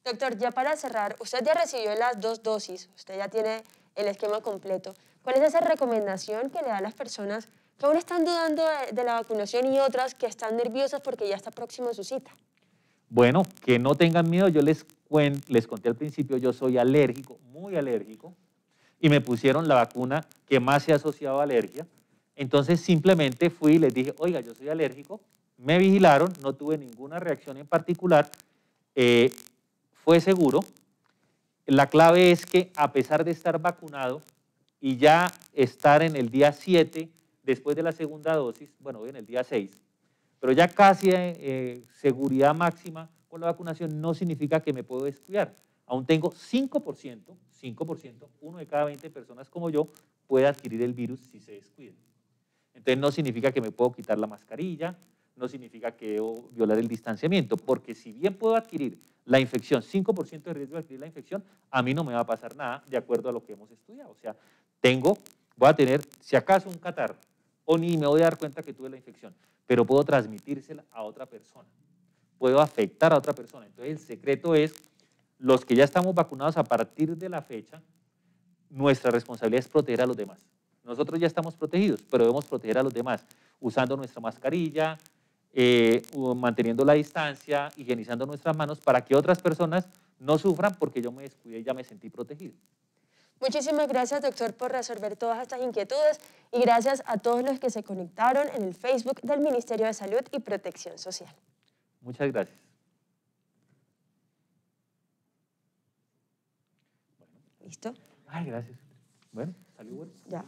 Doctor, ya para cerrar, usted ya recibió las 2 dosis, usted ya tiene el esquema completo. ¿Cuál es esa recomendación que le da a las personas que aún están dudando de la vacunación y otras que están nerviosas porque ya está próximo a su cita? Bueno, que no tengan miedo, yo les conté al principio, yo soy alérgico, muy alérgico, y me pusieron la vacuna que más se ha asociado a alergia. Entonces simplemente fui y les dije, oiga, yo soy alérgico, me vigilaron, no tuve ninguna reacción en particular, fue seguro. La clave es que a pesar de estar vacunado y ya estar en el día 7 después de la segunda dosis, bueno, hoy en el día 6, pero ya casi seguridad máxima con la vacunación no significa que me puedo descuidar. Aún tengo 5%, uno de cada 20 personas como yo puede adquirir el virus si se descuida. Entonces no significa que me puedo quitar la mascarilla, no significa que debo violar el distanciamiento, porque si bien puedo adquirir la infección, 5% de riesgo de adquirir la infección, a mí no me va a pasar nada de acuerdo a lo que hemos estudiado. O sea, voy a tener, si acaso, un catarro, o ni me voy a dar cuenta que tuve la infección, pero puedo transmitírsela a otra persona, puedo afectar a otra persona. Entonces el secreto es los que ya estamos vacunados a partir de la fecha, nuestra responsabilidad es proteger a los demás. Nosotros ya estamos protegidos, pero debemos proteger a los demás usando nuestra mascarilla, manteniendo la distancia, higienizando nuestras manos para que otras personas no sufran porque yo me descuidé y ya me sentí protegido. Muchísimas gracias, doctor, por resolver todas estas inquietudes y gracias a todos los que se conectaron en el Facebook del Ministerio de Salud y Protección Social. Muchas gracias. ¿Listo? Ay, gracias. Bueno, salió bueno. Ya.